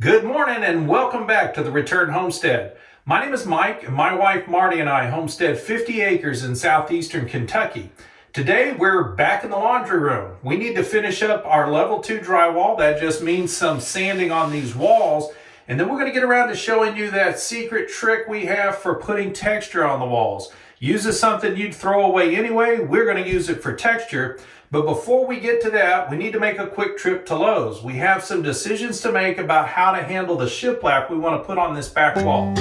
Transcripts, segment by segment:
Good morning and welcome back to the Return Homestead. My name is Mike and my wife Marty and I homestead 50 acres in southeastern Kentucky. Today we're back in the laundry room. We need to finish up our level 2 drywall. That just means some sanding on these walls. And then we're going to get around to showing you that secret trick we have for putting texture on the walls. Uses something you'd throw away anyway. We're going to use it for texture. But before we get to that, we need to make a quick trip to Lowe's. We have some decisions to make about how to handle the shiplap we want to put on this back wall.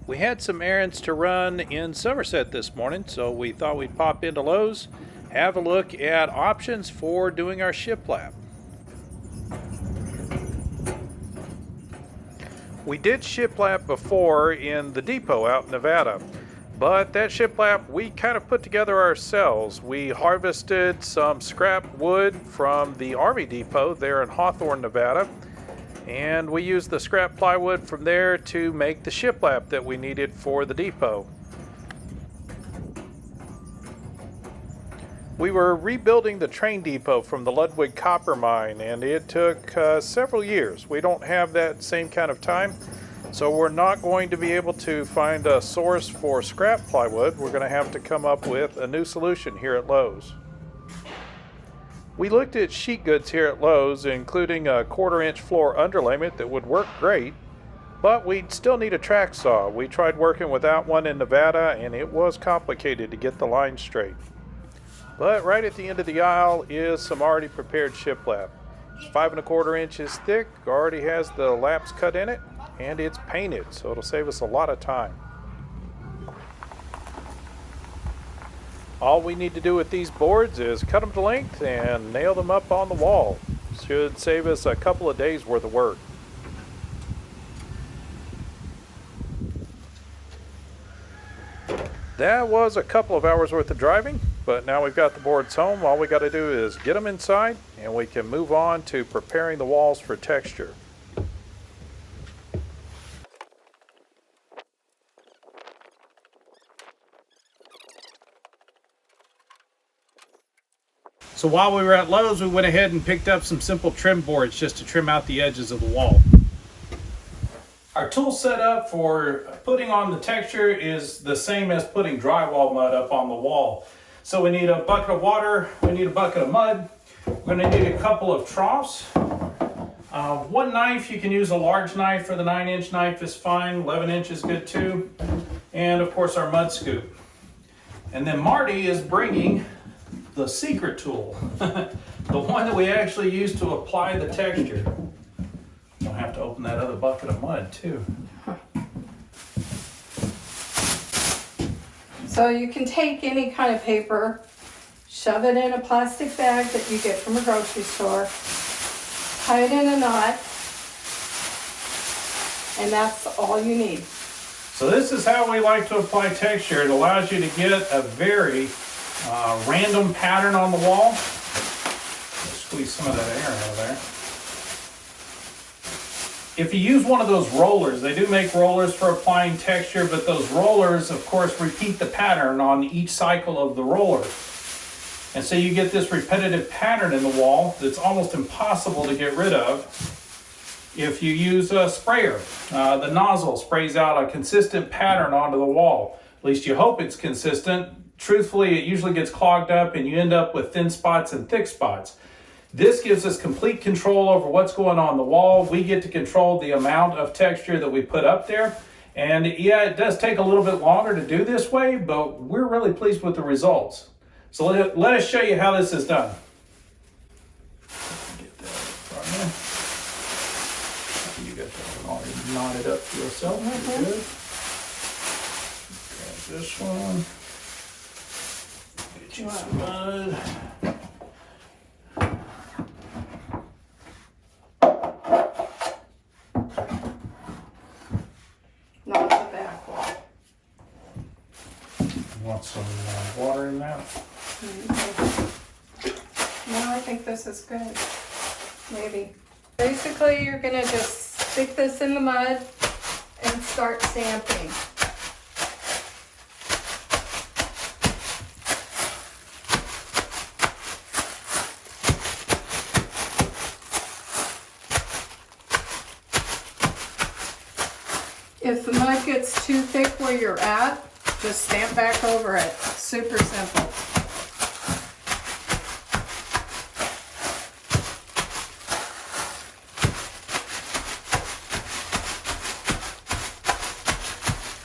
We had some errands to run in Somerset this morning, so we thought we'd pop into Lowe's, have a look at options for doing our shiplap. We did shiplap before in the depot out in Nevada, but that shiplap we kind of put together ourselves. We harvested some scrap wood from the Army depot there in Hawthorne, Nevada, and we used the scrap plywood from there to make the shiplap that we needed for the depot. We were rebuilding the train depot from the Ludwig copper mine, and it took several years. We don't have that same kind of time, so we're not going to be able to find a source for scrap plywood. We're going to have to come up with a new solution here at Lowe's. We looked at sheet goods here at Lowe's, including a 1/4-inch floor underlayment that would work great, but we'd still need a track saw. We tried working without one in Nevada, and it was complicated to get the line straight. But right at the end of the aisle is some already prepared shiplap. It's 5 1/4 inches thick, already has the laps cut in it, and it's painted, so it'll save us a lot of time. All we need to do with these boards is cut them to length and nail them up on the wall. Should save us a couple of days worth of work. That was a couple of hours worth of driving, but now we've got the boards home. All we got to do is get them inside and we can move on to preparing the walls for texture. So while we were at Lowe's, we went ahead and picked up some simple trim boards just to trim out the edges of the wall. Our tool setup for putting on the texture is the same as putting drywall mud up on the wall. So we need a bucket of water, we need a bucket of mud, we're going to need a couple of troughs. One knife, you can use a large knife, or the 9-inch knife is fine, 11-inch is good too. And of course our mud scoop. And then Marty is bringing the secret tool, the one that we actually use to apply the texture. I'll have to open that other bucket of mud too. So you can take any kind of paper, shove it in a plastic bag that you get from a grocery store, tie it in a knot, and that's all you need. So this is how we like to apply texture. It allows you to get a very random pattern on the wall. Let's squeeze some of that air out of there. If you use one of those rollers, they do make rollers for applying texture, but those rollers, of course, repeat the pattern on each cycle of the roller. And so you get this repetitive pattern in the wall that's almost impossible to get rid of if you use a sprayer. The nozzle sprays out a consistent pattern onto the wall. At least you hope it's consistent. Truthfully, it usually gets clogged up and you end up with thin spots and thick spots. This gives us complete control over what's going on the wall. We get to control the amount of texture that we put up there. And yeah, it does take a little bit longer to do this way, but we're really pleased with the results. So let us show you how this is done. Get that from you. You got that one already knotted up to yourself. Good. Grab this one. Get you some mud. Not the back wall. Want some water in that? No, I think this is good. Maybe. Basically, you're gonna just stick this in the mud and start stamping. If the mud gets too thick where you're at, just stamp back over it. Super simple.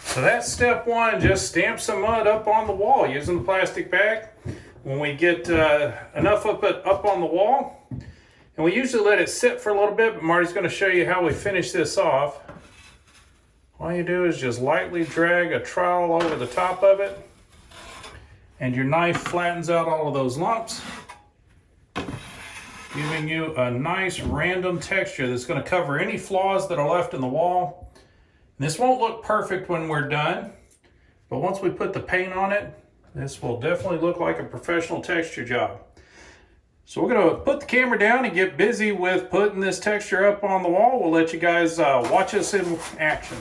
So that's step one, just stamp some mud up on the wall using the plastic bag. When we get enough of it up on the wall, and we usually let it sit for a little bit, but Marty's going to show you how we finish this off. All you do is just lightly drag a trowel over the top of it, and your knife flattens out all of those lumps, giving you a nice random texture that's going to cover any flaws that are left in the wall. This won't look perfect when we're done, but once we put the paint on it, this will definitely look like a professional texture job. So we're going to put the camera down and get busy with putting this texture up on the wall. We'll let you guys watch us in action.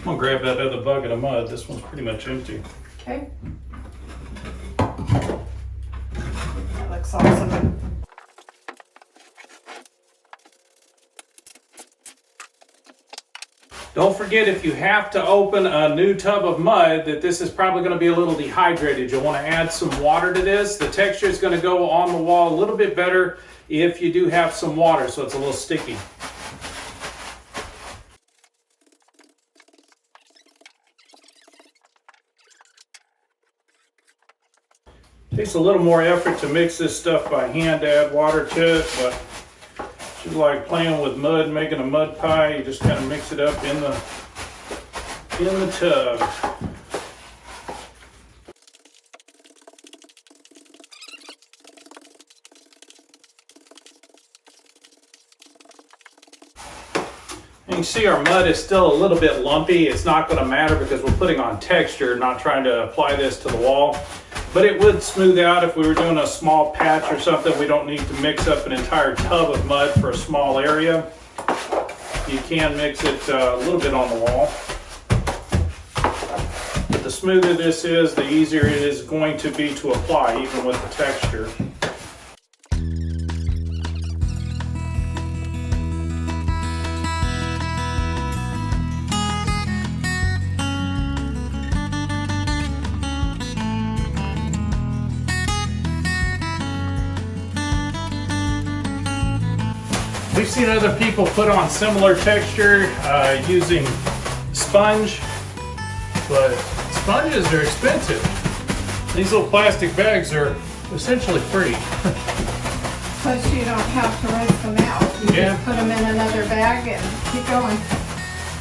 I'm gonna grab that other bucket of mud. This one's pretty much empty. Okay. That looks awesome. Don't forget, if you have to open a new tub of mud, that this is probably going to be a little dehydrated. You'll want to add some water to this. The texture is going to go on the wall a little bit better if you do have some water, so it's a little sticky. Takes a little more effort to mix this stuff by hand to add water to it, but it's just like playing with mud, making a mud pie. You just kind of mix it up in the tub. You can see our mud is still a little bit lumpy. It's not going to matter because we're putting on texture, not trying to apply this to the wall. But it would smooth out if we were doing a small patch or something. We don't need to mix up an entire tub of mud for a small area. You can mix it a little bit on the wall. But the smoother this is, the easier it is going to be to apply, even with the texture. We've seen other people put on similar texture using sponge, but sponges are expensive. These little plastic bags are essentially free. Plus you don't have to rinse them out. You just put them in another bag and keep going.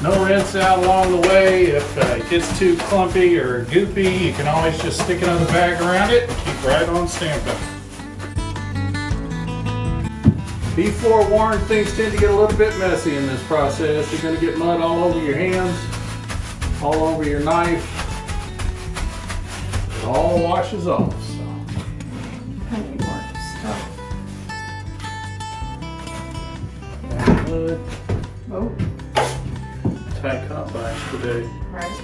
No rinse out along the way. If it gets too clumpy or goopy, you can always just stick another bag around it and keep right on stamping. Be forewarned, things tend to get a little bit messy in this process. You're going to get mud all over your hands, all over your knife. It all washes off. So. I need more stuff. Mud. Oh, Tight combines today. right.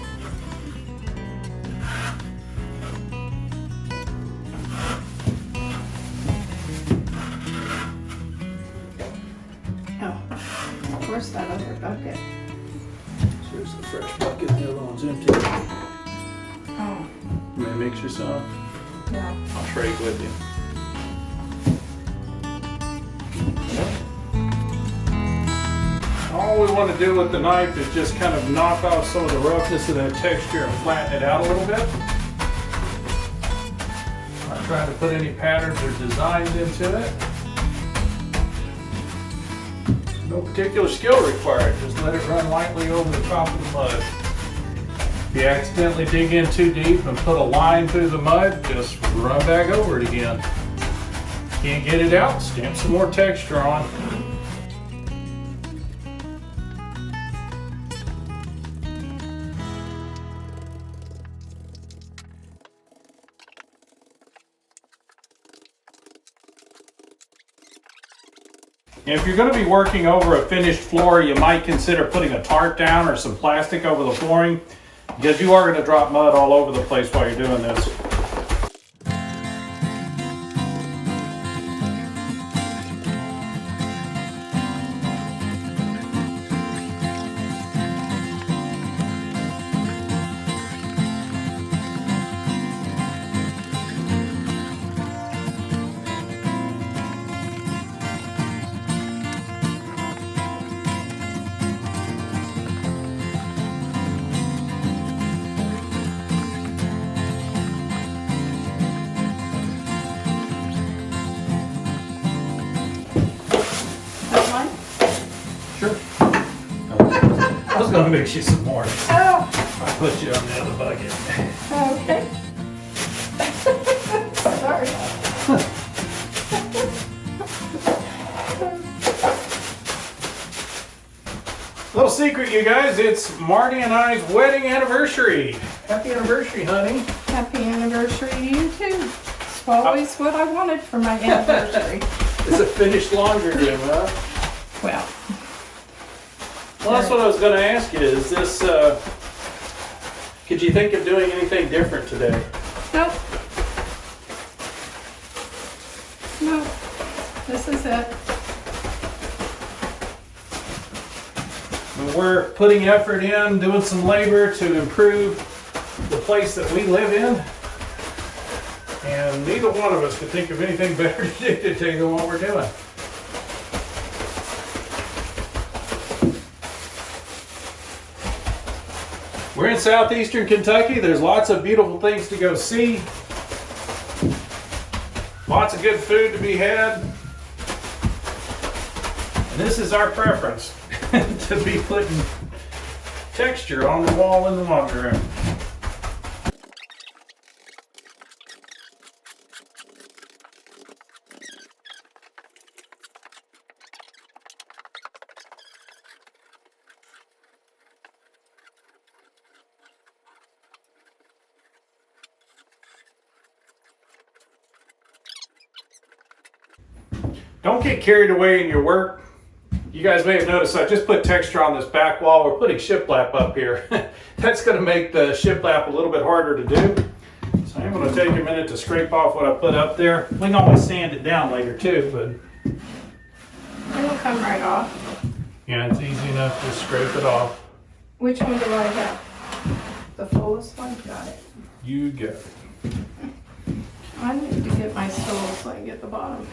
Where's that other bucket? Here's the fresh bucket, the other one's empty. Oh, You may mix yourself. yeah. I'll trade with you. All all we want to do with the knife is just kind of knock off some of the roughness of that texture and flatten it out a little bit. Not trying to put any patterns or designs into it. No particular skill required, just let it run lightly over the top of the mud. If you accidentally dig in too deep and put a line through the mud, just run back over it again. Can't get it out, stamp some more texture on. If you're going to be working over a finished floor, you might consider putting a tarp down or some plastic over the flooring, because you are going to drop mud all over the place while you're doing this. Sure. I was going to mix you some more. Oh, I'll put you on the other bucket. okay. Sorry. Little secret, you guys, it's Marty and I's wedding anniversary. Happy anniversary, honey. Happy anniversary to you too. It's always what I wanted for my anniversary. It's a finished laundry room, huh? Well, That's what I was going to ask you. Is this, could you think of doing anything different today? nope. Nope. This is it. We're putting effort in, doing some labor to improve the place that we live in. And neither one of us could think of anything better to do today than what we're doing. We're in southeastern Kentucky. There's lots of beautiful things to go see. Lots of good food to be had. And this is our preference, to be putting texture on the wall in the laundry room. Don't get carried away in your work. You guys may have noticed I just put texture on this back wall. We're putting shiplap up here. That's going to make the shiplap a little bit harder to do. So I'm going to take a minute to scrape off what I put up there. We can always sand it down later too, but It'll come right off. yeah, it's easy enough to scrape it off. Which one do I have? The fullest one? Got it. You got it. I need to get my stool so I can get the bottom.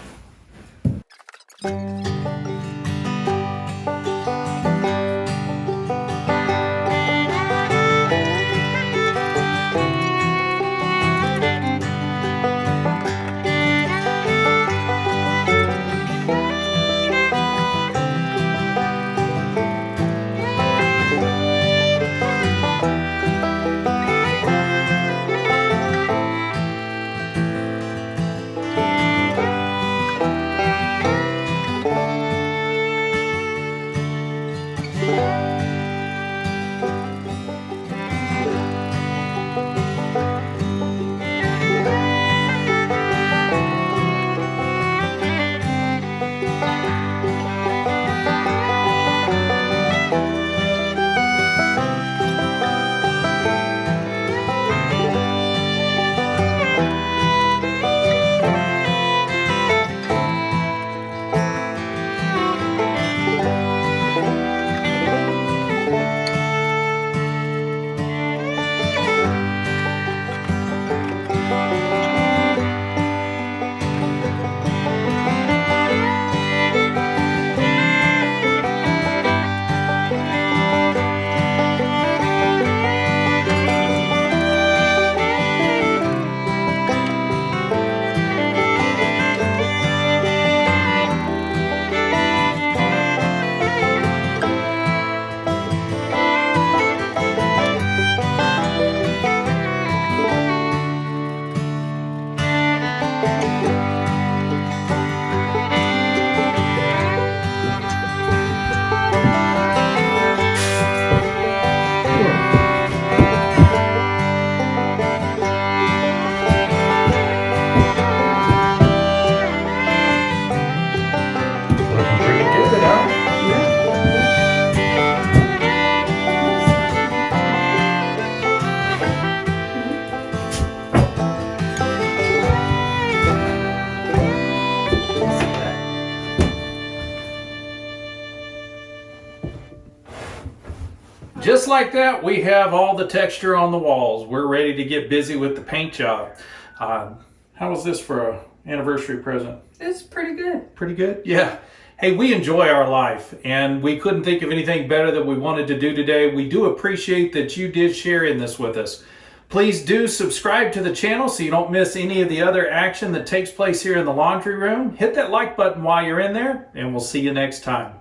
Just like that, we have all the texture on the walls. We're ready to get busy with the paint job. How was this for an anniversary present? It's pretty good. Pretty good? Yeah. Hey, we enjoy our life, and we couldn't think of anything better that we wanted to do today. We do appreciate that you did share in this with us. Please do subscribe to the channel so you don't miss any of the other action that takes place here in the laundry room. Hit that like button while you're in there, and we'll see you next time.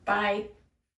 Bye.